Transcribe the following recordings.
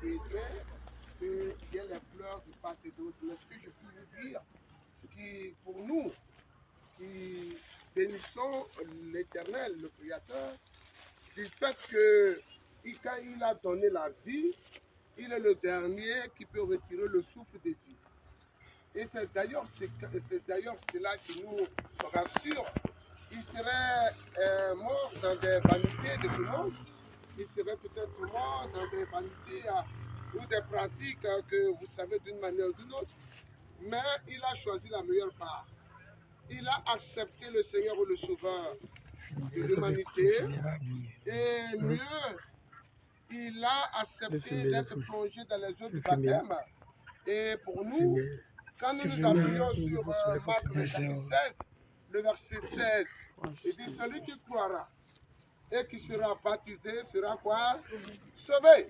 qui est vrai, que j'ai les pleurs de part et d'autre. Mais ce que je peux vous dire, qui pour nous, qui bénissons l'Éternel, le Créateur, du fait que quand il a donné la vie, il est le dernier qui peut retirer le souffle de vie. Et c'est d'ailleurs cela qui nous rassure. Il serait mort dans des vanités de ce monde. Il serait peut-être mort dans des vanités ou des pratiques que vous savez d'une manière ou d'une autre. Mais il a choisi la meilleure part. Il a accepté le Seigneur ou le Sauveur de l'humanité. Et mieux, il a accepté d'être plongé dans les eaux du baptême. Et pour nous, quand nous nous appuyons sur Marc le chapitre 16, le verset 16, il dit celui qui croira et qui sera baptisé sera quoi? Sauvé.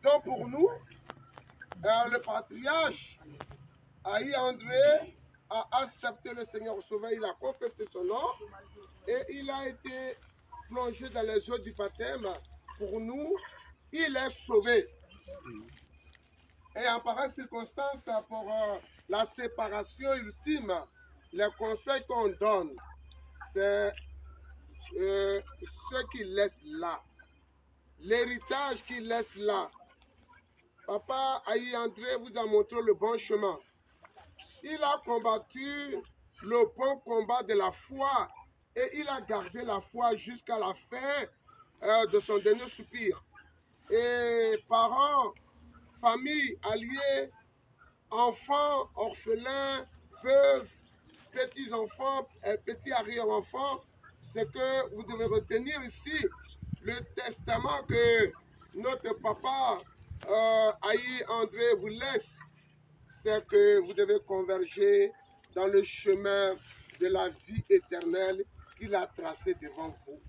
Donc pour nous, le patriarche Aïe André a accepté le Seigneur Sauveur, il a confessé son nom et il a été plongé dans les eaux du baptême. Pour nous, il est sauvé. Et en pareille circonstance, pour la séparation ultime, les conseils qu'on donne, c'est ce qu'il laisse là. L'héritage qu'il laisse là. Papa Aïe André vous a montré le bon chemin. Il a combattu le bon combat de la foi et il a gardé la foi jusqu'à la fin de son dernier soupir. Et parents, famille, alliés, enfants, orphelins, veuves, petits-enfants, petits arrière-enfants, c'est que vous devez retenir ici le testament que notre papa Aïe André vous laisse, c'est que vous devez converger dans le chemin de la vie éternelle qu'il a tracé devant vous.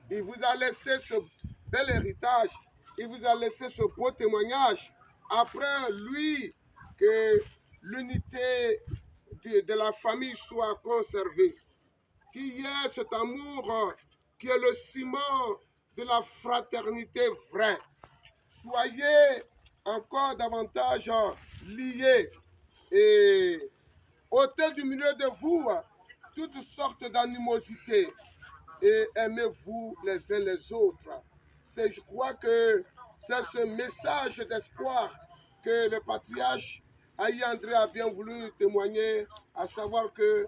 Il vous a laissé ce bel héritage, il vous a laissé ce beau témoignage. Après lui, que l'unité de la famille soit conservée, qu'il y ait cet amour qui est le ciment de la fraternité vraie. Soyez encore davantage liés et ôtez du milieu de vous toutes sortes d'animosités et aimez-vous les uns les autres. Je crois que c'est ce message d'espoir que le patriarche Aïe André a bien voulu témoigner, à savoir que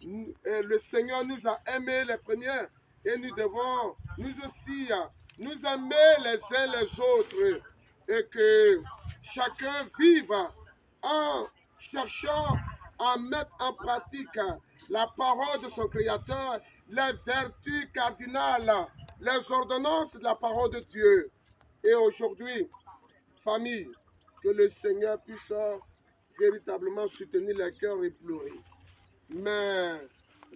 le Seigneur nous a aimés les premiers et nous devons nous aussi nous aimer les uns les autres et que chacun vive en cherchant à mettre en pratique la parole de son Créateur, les vertus cardinales, les ordonnances de la parole de Dieu. Et aujourd'hui, famille, que le Seigneur puisse véritablement soutenir les cœurs éplourés. Mais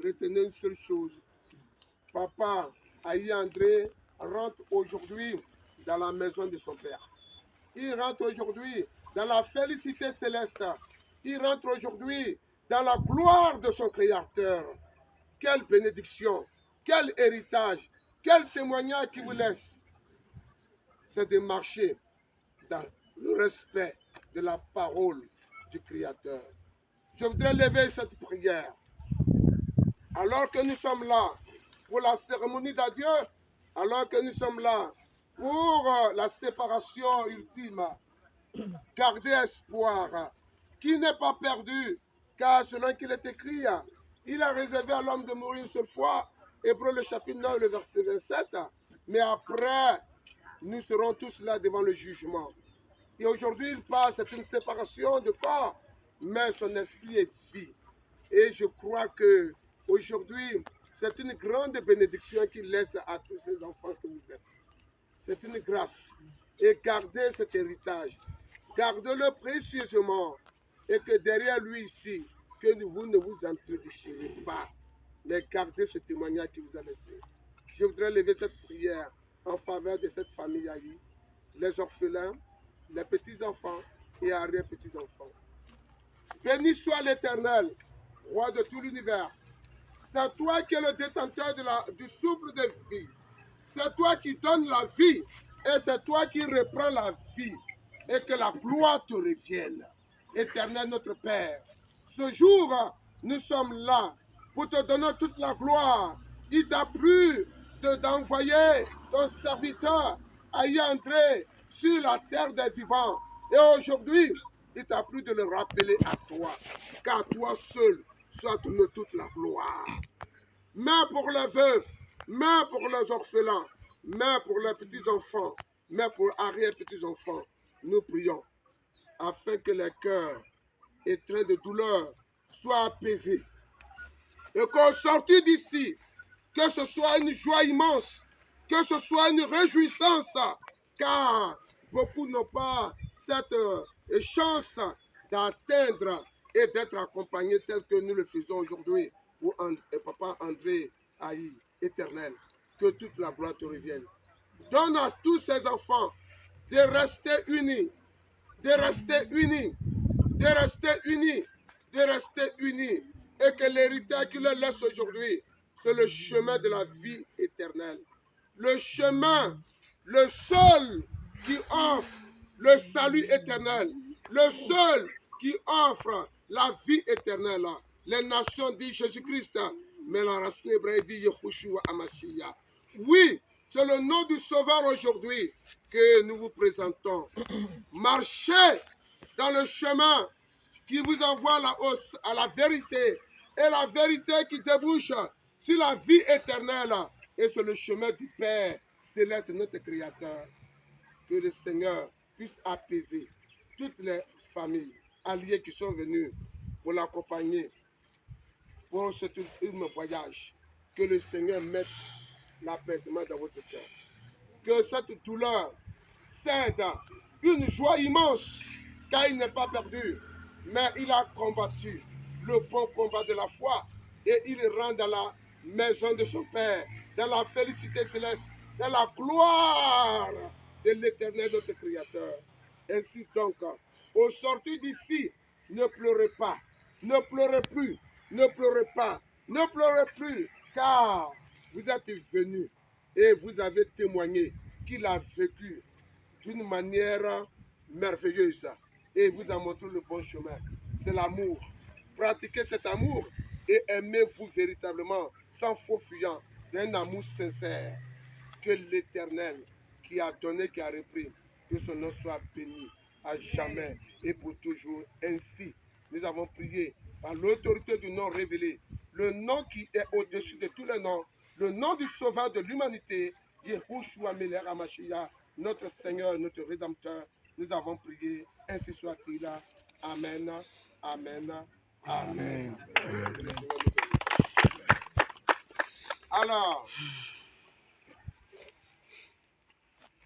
retenez une seule chose. Papa Aïe André rentre aujourd'hui dans la maison de son Père. Il rentre aujourd'hui dans la félicité céleste. Il rentre aujourd'hui dans la gloire de son Créateur. Quelle bénédiction, quel héritage, quel témoignage qu'il vous laisse. C'est de marcher dans le respect de la parole du Créateur. Je voudrais lever cette prière. Alors que nous sommes là pour la cérémonie d'adieu, alors que nous sommes là pour la séparation ultime, gardez espoir, qui n'est pas perdu, car selon qu'il est écrit, il a réservé à l'homme de mourir une seule fois, Hébreux le chapitre 9, le verset 27, mais après, nous serons tous là devant le jugement. Et aujourd'hui, il passe, c'est une séparation de corps, mais son esprit est vie. Et je crois que aujourd'hui, c'est une grande bénédiction qu'il laisse à tous ces enfants que vous êtes. C'est une grâce. Et gardez cet héritage. Gardez-le précieusement. Et que derrière lui ici, que vous ne vous entredéchirez pas. Mais gardez ce témoignage qu'il vous a laissé. Je voudrais lever cette prière en faveur de cette famille haïe, les orphelins, les petits-enfants et arrière-petits-enfants. Béni soit l'Éternel, roi de tout l'univers. C'est toi qui es le détenteur du souffle de vie. C'est toi qui donnes la vie et c'est toi qui reprends la vie. et que la gloire te revienne. Éternel notre Père, ce jour, nous sommes là pour te donner toute la gloire. Il t'a plu d'envoyer ton serviteur à y entrer sur la terre des vivants. Et aujourd'hui, il t'a plu de le rappeler à toi, car toi seul soit donné toute la gloire. Mais pour les veuves, mais pour les orphelins, mais pour les petits-enfants, mais pour arrière-petits-enfants, nous prions afin que les cœurs étreints de douleur soient apaisés. Et qu'au sortir d'ici, que ce soit une joie immense, que ce soit une réjouissance, car beaucoup n'ont pas cette chance d'atteindre et d'être accompagnés tel que nous le faisons aujourd'hui pour Papa André Aïe, éternel. Que toute la gloire te revienne. Donne à tous ces enfants de rester unis, de rester unis, de rester unis, de rester unis. Et que l'héritage qu'il leur laisse aujourd'hui, c'est le chemin de la vie éternelle. Le chemin, le seul qui offre le salut éternel. Le seul qui offre la vie éternelle. Les nations disent Jésus-Christ, mais la racine hébraïque dit Yehoshua Hamashiach. Oui, c'est le nom du Sauveur aujourd'hui que nous vous présentons. Marchez dans le chemin qui vous envoie à la vérité, et la vérité qui débouche sur la vie éternelle. Et c'est le chemin du Père céleste, notre Créateur. Que le Seigneur puisse apaiser toutes les familles alliées qui sont venues pour l'accompagner pour ce voyage. Que le Seigneur mette l'apaisement dans votre cœur. Que cette douleur cède une joie immense, car il n'est pas perdu, mais il a combattu le bon combat de la foi et il rentre dans la maison de son Père, dans la félicité céleste, dans la gloire de l'Éternel, notre Créateur. Ainsi donc, au sortir d'ici, ne pleurez pas, ne pleurez plus, ne pleurez pas, ne pleurez plus, car vous êtes venus et vous avez témoigné qu'il a vécu d'une manière merveilleuse et vous a montré le bon chemin. C'est l'amour. Pratiquez cet amour et aimez-vous véritablement, sans faux fuyant, d'un amour sincère. Que l'Éternel qui a donné, qui a repris, que son nom soit béni à jamais et pour toujours. Ainsi, nous avons prié par l'autorité du nom révélé, le nom qui est au-dessus de tous les noms, le nom du Sauveur de l'humanité, Yehoshua Melech HaMashiach, notre Seigneur, notre Rédempteur. Nous avons prié, ainsi soit-il. Amen, amen, amen. Alors,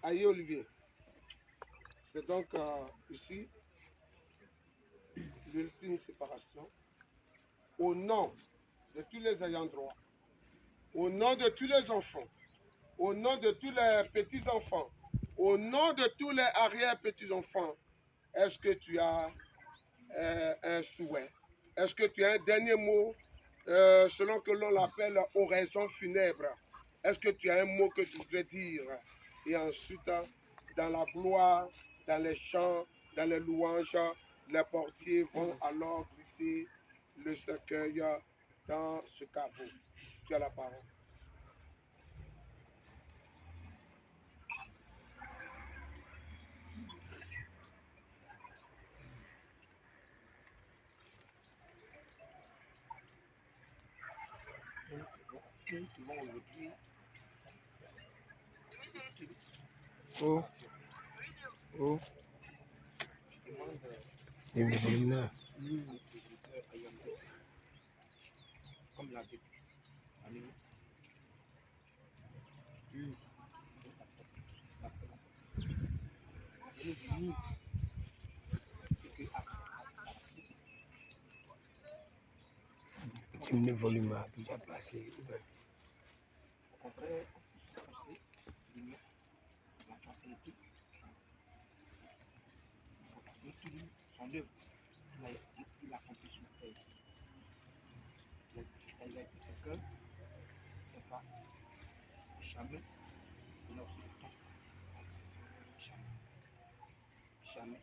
Aïe Olivier, c'est donc ici l'ultime séparation. Au nom de tous les ayants droit, au nom de tous les enfants, au nom de tous les petits-enfants, au nom de tous les arrière-petits-enfants, est-ce que tu as un souhait? Est-ce que tu as un dernier mot, selon que l'on l'appelle oraison funèbre? Est-ce que tu as un mot que tu voudrais dire? Et ensuite, dans la gloire, dans les chants, dans les louanges, les portiers vont alors glisser le cercueil dans ce caveau. Tu as la parole. Oh, oh. Il est venu là. Comme la vie. Petit volume a déjà placé. Son œuvre, il a accompli son œuvre. Il a été quelqu'un, c'est pas jamais, il a aussi le temps. Jamais. Jamais.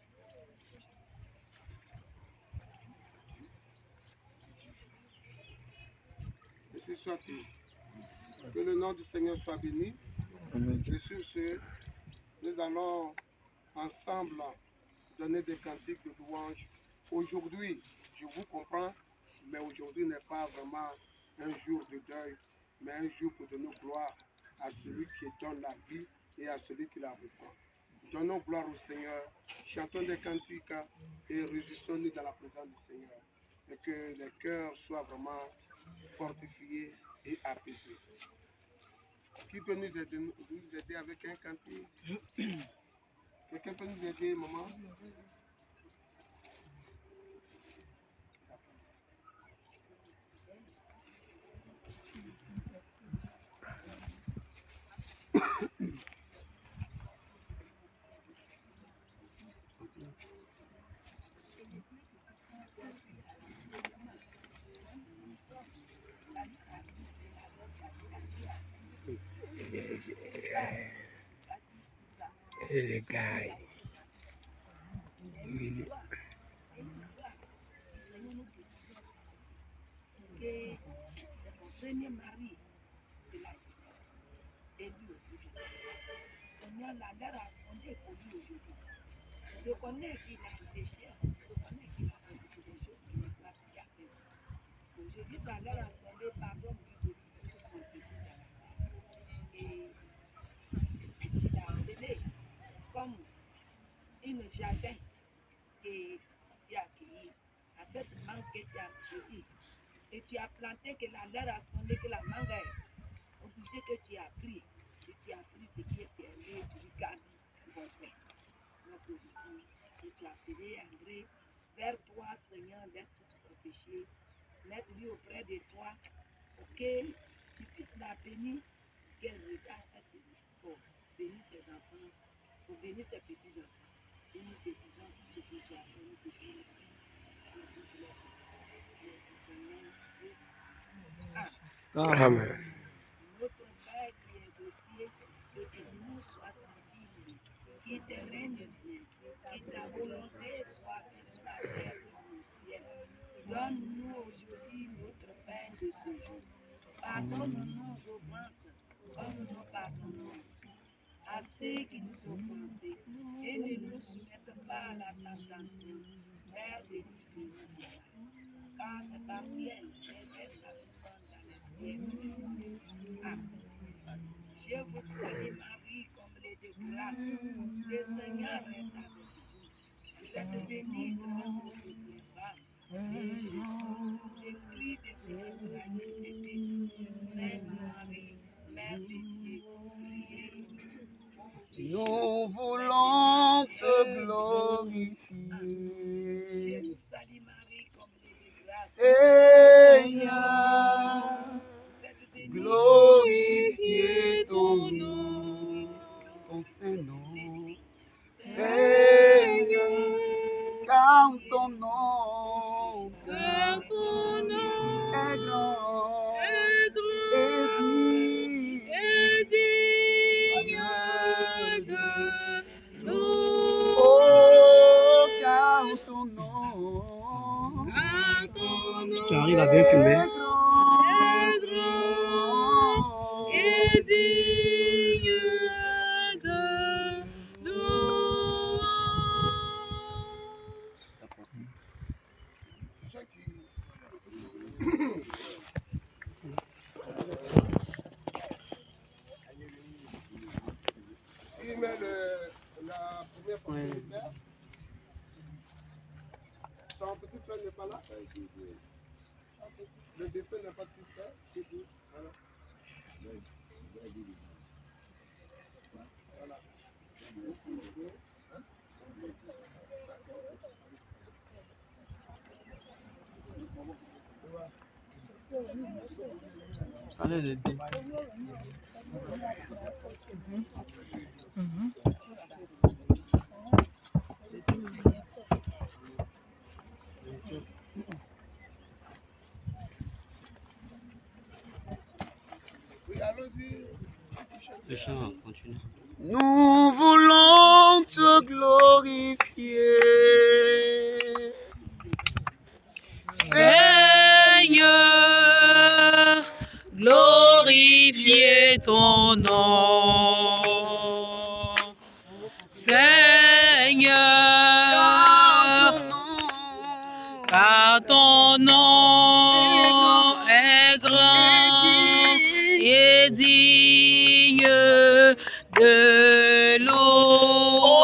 Ainsi soit-il. Que le nom du Seigneur soit béni. Et sur ce, nous allons ensemble donner des cantiques de louange. Aujourd'hui, je vous comprends, mais aujourd'hui n'est pas vraiment un jour de deuil, mais un jour pour donner gloire à celui qui donne la vie et à celui qui la reprend. Donnons gloire au Seigneur, chantons des cantiques et réjouissons-nous dans la présence du Seigneur. Et que les cœurs soient vraiment fortifiés et apaisés. Qui peut nous aider avec un cantique? Quelqu'un peut nous aider, maman? Les gars. C'est mon premier mari de la jeunesse. Et lui aussi, c'est ça. Seigneur, la leur a sondé pour lui aujourd'hui. Je connais qu'il a péché, je connais qu'il a fait beaucoup de choses qu'il n'a pas pu faire. Aujourd'hui, ça leur a sondé, pardonne-lui de tout son péché dans la vie. Et tu l'as appelé comme une jardin que tu as accueilli, à cette mangue que tu as accueilli. Et tu as planté que la leur a sondé, que la mangue est obligée, que tu as pris. Et tu as pris ce qui est perdu et tu lui gardes ton pain. Donc aujourd'hui, tu as appelé André vers toi, Seigneur, laisse tout ton péché, mets-lui auprès de toi pour que tu puisses la bénir, qu'elle regarde à tes pour bénir ses enfants, pour bénir ses petits-enfants. Et nous te disons tout ce que tu as fait, nous te disons merci. Merci Seigneur Jésus. Amen. Notre Père qui es aux cieux, que ton nom soit sanctifié, que tes règnes viennent, que ta volonté soit faite sur la terre comme au ciel. Donne-nous aujourd'hui notre pain de ce jour. Pardonne-nous nos offenses, comme nous pardonnons aussi à ceux qui nous offensent. Et ne nous soumette pas à la tentation, mais délivre-nous du mal. Car ta prière est la puissance dans les cieux. Amen. Je vous salue Marie, comblée de grâce. Le Seigneur est avec vous. Vous êtes bénie dans toutes les femmes. Et Jésus, le fruit de vos entrailles est béni. Sainte Marie, Mère de Dieu, priez pour nous. Nous voulons te glorifier, Je vous salue Marie, comblée de grâce. Seigneur. Vous êtes bénie. Glorifier ton nom, ton Saint-Nom, Seigneur, car ton nom est grand et digne de louange. Oh, car ton nom Tu arrives à bien filmer. est grand et digne de louange. Ceux qui... Il met la première portion de terre. Ton petit frère n'est pas là. Le défunt n'a pas de petit frère. Voilà. Voilà. Allez, les deux. Oui, allons-y. Le chant continue. Nous voulons te glorifier, Seigneur, ton nom. Seigneur, car ton nom est grand et digne de louange.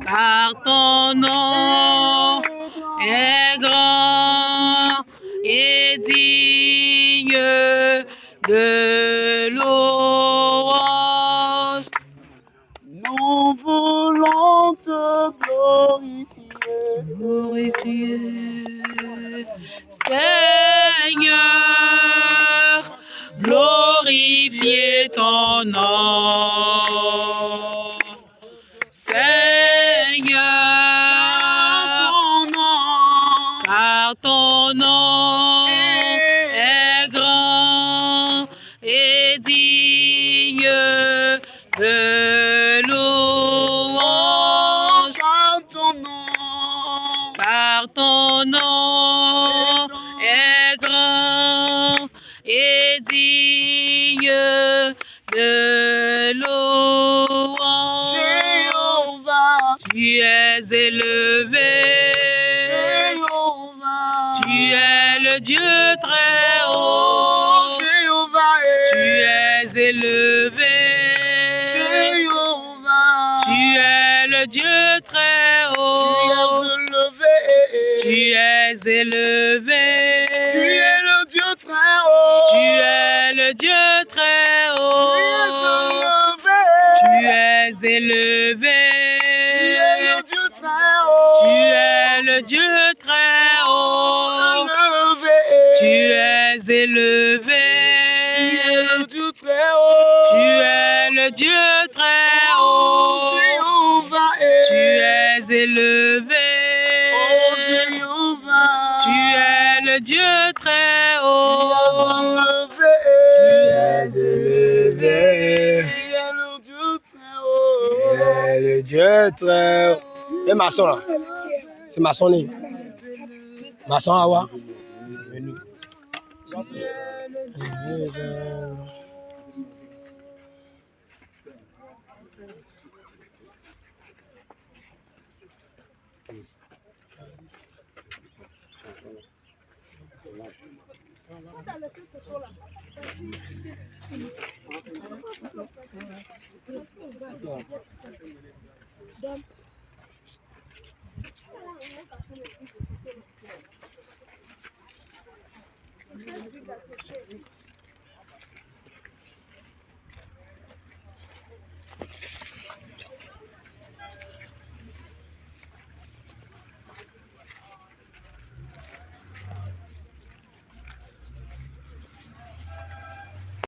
Car ton nom est grand et digne de louange. Nous voulons te Glorifier. Seigneur, glorifier ton nom. Seigneur, car ton nom est grand et digne de louange. Car ton nom est grand et digne de louange. Tu es élevé, tu es le Dieu très haut. Tu es élevé, tu es le Dieu très haut. Tu es élevé, Tu es le Dieu très haut. tu es le Dieu très haut. Tu es élevé, tu es le Dieu très haut. Tu es élevé, tu es le Dieu très haut. Tu es élevé, tu es le Dieu très haut. Le Dieu très haut. Et maçon là, c'est maçonné. Maçon Awa.